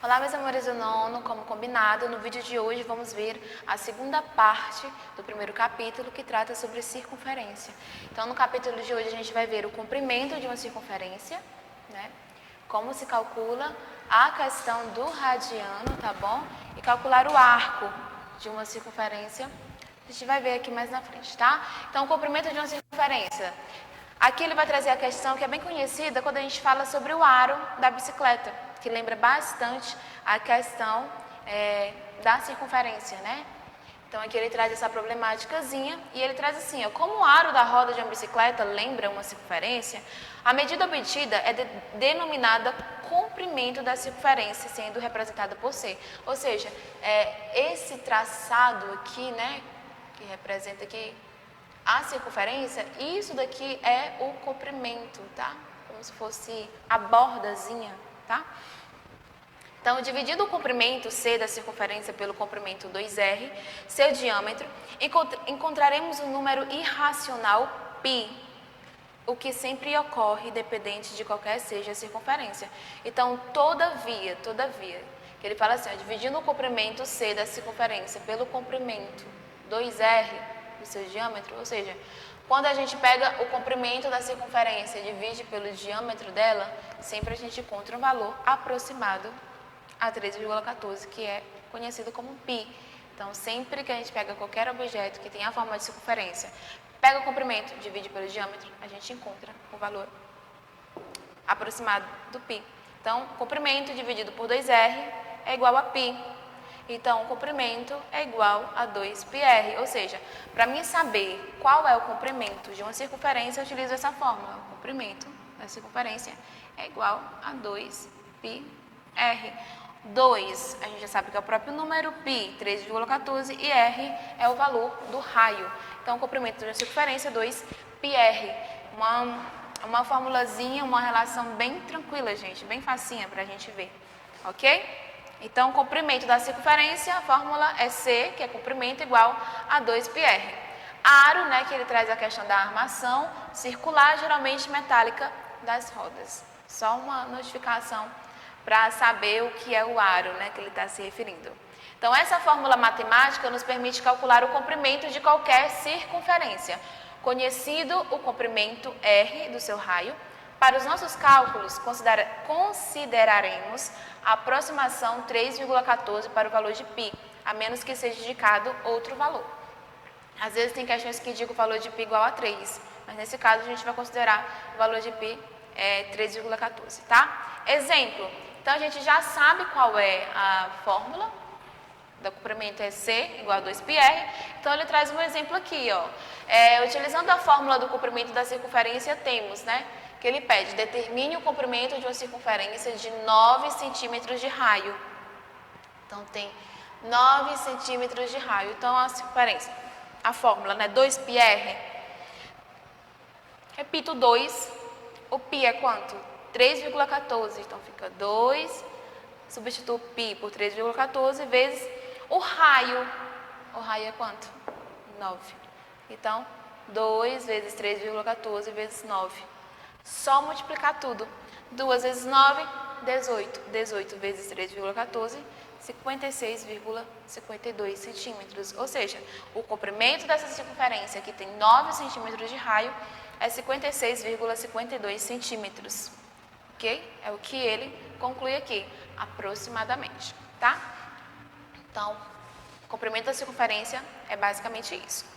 Olá, meus amores do nono, como combinado, no vídeo de hoje vamos ver a segunda parte do primeiro capítulo que trata sobre circunferência. Então, no capítulo de hoje a gente vai ver o comprimento de uma circunferência, né? Como se calcula a questão do radiano, tá bom? E calcular o arco de uma circunferência. A gente vai ver aqui mais na frente, tá? Então, o comprimento de uma circunferência. Aqui ele vai trazer a questão que é bem conhecida quando a gente fala sobre o aro da bicicleta, que lembra bastante a questão da circunferência, né? Então aqui ele traz essa problemáticazinha e ele traz assim, ó, como o aro da roda de uma bicicleta lembra uma circunferência, a medida obtida é denominada comprimento da circunferência, sendo representada por C. Ou seja, esse traçado aqui, né, que representa aqui a circunferência, isso daqui é o comprimento, tá? Como se fosse a bordazinha, tá? Então, dividindo o comprimento C da circunferência pelo comprimento 2R, seu diâmetro, encontraremos o número irracional π, o que sempre ocorre dependente de qualquer seja a circunferência. Então, todavia, que ele fala assim, ó, dividindo o comprimento C da circunferência pelo comprimento 2R do seu diâmetro, ou seja, quando a gente pega o comprimento da circunferência e divide pelo diâmetro dela, sempre a gente encontra um valor aproximado a 13,14, que é conhecido como π. Então, sempre que a gente pega qualquer objeto que tenha a forma de circunferência, pega o comprimento, divide pelo diâmetro, a gente encontra o valor aproximado do π. Então, comprimento dividido por 2R é igual a π. Então, o comprimento é igual a 2πr, ou seja, para mim saber qual é o comprimento de uma circunferência, eu utilizo essa fórmula. O comprimento da circunferência é igual a 2πr. 2, a gente já sabe que é o próprio número, π, 13,14, e r é o valor do raio. Então, o comprimento de uma circunferência é 2πr. Uma formulazinha, uma relação bem tranquila, gente, bem facinha para a gente ver, ok? Então, o comprimento da circunferência, a fórmula é C, que é comprimento, igual a 2πr. Aro, né, que ele traz a questão da armação circular, geralmente metálica, das rodas. Só uma notificação para saber o que é o aro, né, que ele está se referindo. Então, essa fórmula matemática nos permite calcular o comprimento de qualquer circunferência. Conhecido o comprimento R do seu raio, para os nossos cálculos, consideraremos a aproximação 3,14 para o valor de π, a menos que seja indicado outro valor. Às vezes tem questões que indicam o valor de π igual a 3, mas nesse caso a gente vai considerar o valor de π 3,14, tá? Exemplo, então a gente já sabe qual é a fórmula do comprimento é C igual a 2πr, então ele traz um exemplo aqui, ó. Utilizando a fórmula do comprimento da circunferência, temos, né, que ele pede, determine o comprimento de uma circunferência de 9 centímetros de raio. Então, tem 9 centímetros de raio. Então, a circunferência, a fórmula, né, 2πr. Repito, 2. O π é quanto? 3,14. Então, fica 2, substituo π por 3,14 vezes o raio. O raio é quanto? 9. Então, 2 vezes 3,14 vezes 9. Só multiplicar tudo. 2 vezes 9, 18. 18 vezes 3,14, 56,52 centímetros. Ou seja, o comprimento dessa circunferência, que tem 9 centímetros de raio, é 56,52 centímetros. Ok? É o que ele conclui aqui, aproximadamente. Tá? Então, o comprimento da circunferência é basicamente isso.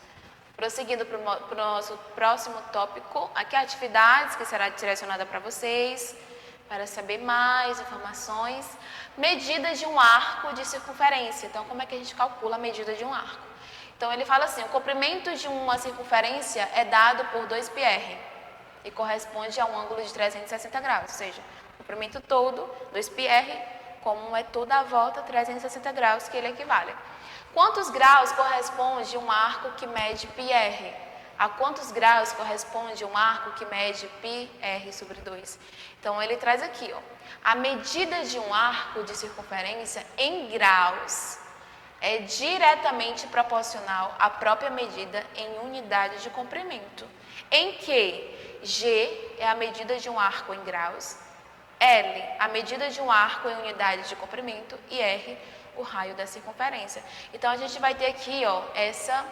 Prosseguindo para o nosso próximo tópico, aqui atividades que será direcionada para vocês, para saber mais informações. Medidas de um arco de circunferência. Então, como é que a gente calcula a medida de um arco? Então, ele fala assim, o comprimento de uma circunferência é dado por 2πr e corresponde a um ângulo de 360 graus, ou seja, o comprimento todo, 2πr, como é toda a volta, 360 graus, que ele equivale. Quantos graus corresponde um arco que mede πr? A quantos graus corresponde um arco que mede πr sobre 2? Então, ele traz aqui, ó, a medida de um arco de circunferência em graus é diretamente proporcional à própria medida em unidade de comprimento, em que G é a medida de um arco em graus L, a medida de um arco em unidade de comprimento, e R, o raio da circunferência. Então, a gente vai ter aqui, ó, essa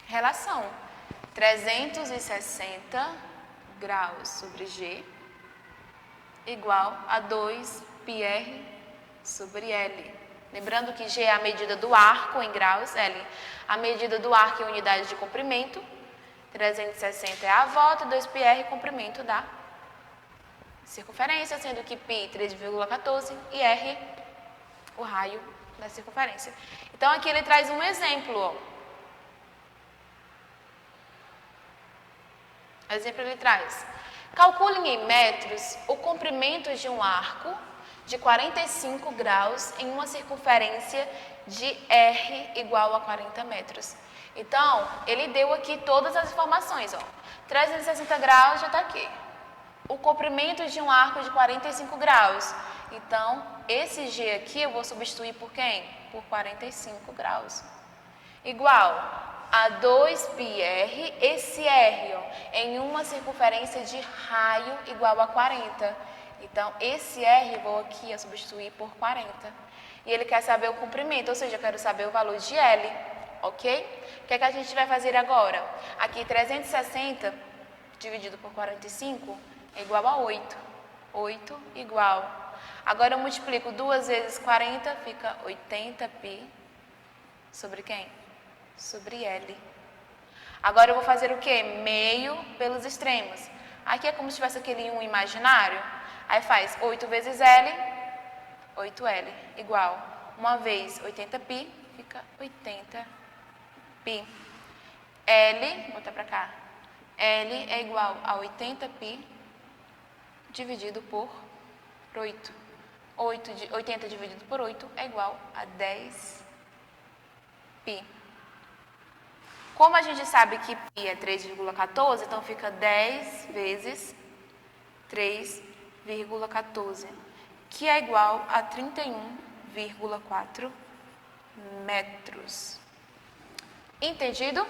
relação. 360 graus sobre G igual a 2πr sobre L. Lembrando que G é a medida do arco em graus, L a medida do arco em unidade de comprimento, 360 é a volta, 2πr comprimento da circunferência, sendo que π 3,14 e R o raio da circunferência. Então aqui ele traz um exemplo, ó. Exemplo ele traz: calculem em metros o comprimento de um arco de 45 graus em uma circunferência de R igual a 40 metros. Então, ele deu aqui todas as informações, ó. 360 graus já está aqui. O comprimento de um arco de 45 graus. Então, esse G aqui eu vou substituir por quem? Por 45 graus. Igual a 2πr, esse R, ó, em uma circunferência de raio igual a 40. Então, esse R vou aqui substituir por 40. E ele quer saber o comprimento, ou seja, eu quero saber o valor de L, ok? O que é que a gente vai fazer agora? Aqui, 360 dividido por 45 é igual a 8. 8 igual. Agora eu multiplico 2 vezes 40, fica 80π sobre quem? Sobre L. Agora eu vou fazer o quê? Meio pelos extremos. Aqui é como se tivesse aquele 1 imaginário. Aí faz 8 vezes L, 8L, igual. Uma vez 80π, fica 80π. L, vou botar pra cá. L é igual a 80π dividido por 8. 80 dividido por 8 é igual a 10π. Como a gente sabe que π é 3,14, então fica 10 vezes 3,14, que é igual a 31,4 metros. Entendido?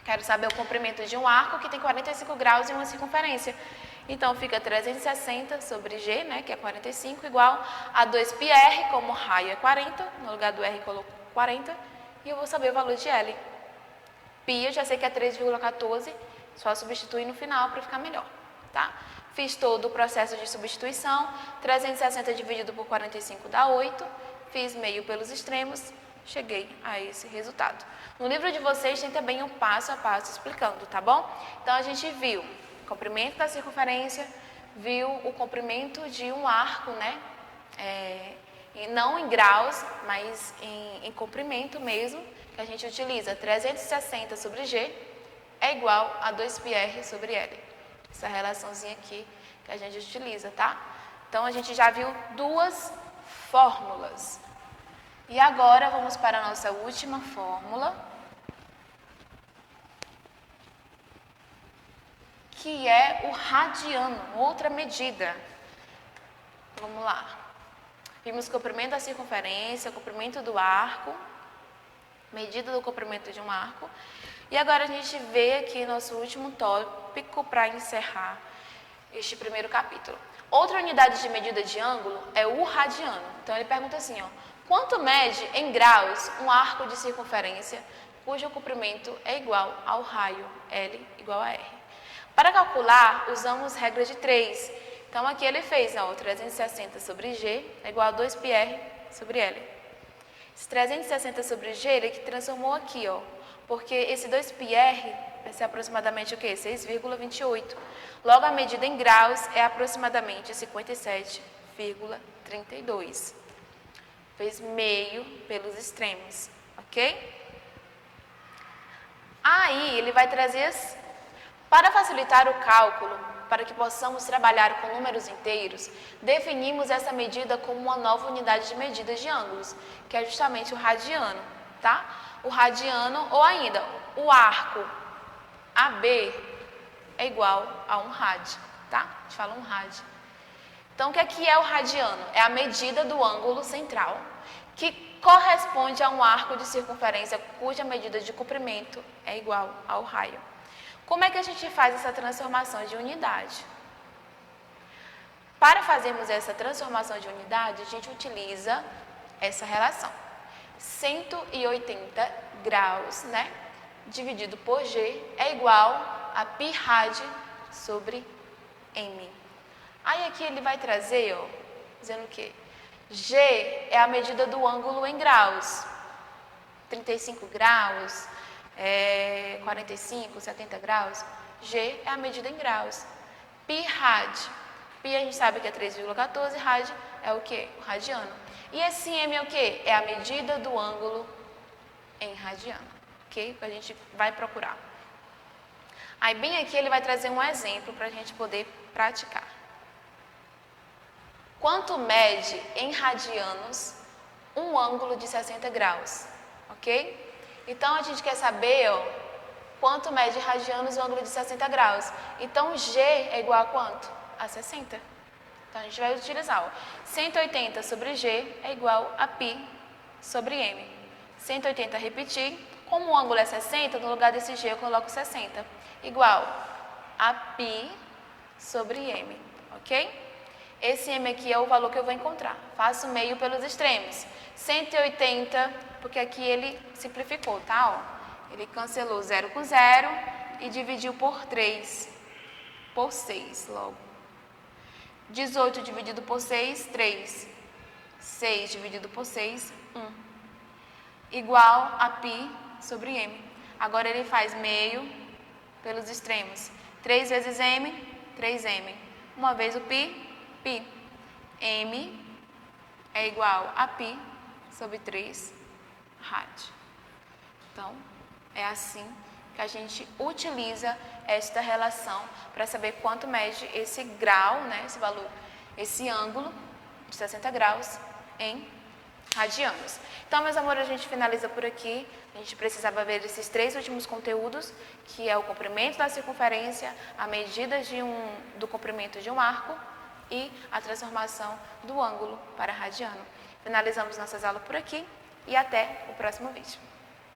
Quero saber o comprimento de um arco que tem 45 graus em uma circunferência. Então, fica 360 sobre G, né, que é 45, igual a 2πr, como raio é 40, no lugar do R coloco 40, e eu vou saber o valor de L. Π eu já sei que é 3,14, só substituir no final para ficar melhor, tá? Fiz todo o processo de substituição, 360 dividido por 45 dá 8, fiz meio pelos extremos, cheguei a esse resultado. No livro de vocês tem também um passo a passo explicando, tá bom? Então, a gente viu o comprimento da circunferência, viu o comprimento de um arco, né? Não em graus, mas em comprimento mesmo, que a gente utiliza 360 sobre G é igual a 2πr sobre L. Essa relaçãozinha aqui que a gente utiliza, tá? Então, a gente já viu duas fórmulas. E agora, vamos para a nossa última fórmula, que é o radiano, outra medida. Vamos lá. Vimos o comprimento da circunferência, o comprimento do arco, medida do comprimento de um arco. E agora a gente vê aqui nosso último tópico para encerrar este primeiro capítulo. Outra unidade de medida de ângulo é o radiano. Então ele pergunta assim, ó, quanto mede em graus um arco de circunferência cujo comprimento é igual ao raio L igual a R? Para calcular, usamos regra de 3. Então aqui ele fez, ó, 360 sobre G é igual a 2πr sobre L. Esse 360 sobre G, ele que transformou aqui, ó, porque esse 2πr vai ser aproximadamente o quê? 6,28. Logo, a medida em graus é aproximadamente 57,32. Fez meio pelos extremos, ok? Aí, ele vai trazer, para facilitar o cálculo, para que possamos trabalhar com números inteiros, definimos essa medida como uma nova unidade de medida de ângulos, que é justamente o radiano, tá? O radiano, ou ainda, o arco AB é igual a 1 rad, tá? A gente fala 1 rad. Então, o que é o radiano? É a medida do ângulo central, que corresponde a um arco de circunferência cuja medida de comprimento é igual ao raio. Como é que a gente faz essa transformação de unidade? Para fazermos essa transformação de unidade, a gente utiliza essa relação. 180 graus, né, dividido por G é igual a π rad sobre M. Aí aqui ele vai trazer, ó, dizendo que G é a medida do ângulo em graus. 35 graus, 45, 70 graus. G é a medida em graus. Π rad. Π a gente sabe que é 3,14, rad é o quê? O radiano. E esse M é o quê? É a medida do ângulo em radiano, ok? Que a gente vai procurar. Aí bem aqui ele vai trazer um exemplo para a gente poder praticar. Quanto mede em radianos um ângulo de 60 graus, ok? Então a gente quer saber, ó, quanto mede em radianos o ângulo de 60 graus. Então G é igual a quanto? A 60. Então a gente vai utilizar, ó, 180 sobre G é igual a π sobre M. 180 repetir, como o ângulo é 60, no lugar desse G eu coloco 60. Igual a π sobre M, ok? Esse M aqui é o valor que eu vou encontrar. Faço meio pelos extremos. 180, porque aqui ele simplificou, tá? Ó, ele cancelou 0 com 0 e dividiu por 3, por 6 logo. 18 dividido por 6, 3. 6 dividido por 6, 1. Igual a π sobre M. Agora ele faz meio pelos extremos. 3 vezes M, 3M. Uma vez o π, π. M é igual a π sobre 3 rad. Então, é assim que a gente utiliza esta relação para saber quanto mede esse grau, né, esse valor, esse ângulo de 60 graus em radianos. Então, meus amores, a gente finaliza por aqui. A gente precisava ver esses 3 últimos conteúdos, que é o comprimento da circunferência, a medida do comprimento de um arco e a transformação do ângulo para radiano. Finalizamos nossas aulas por aqui e até o próximo vídeo.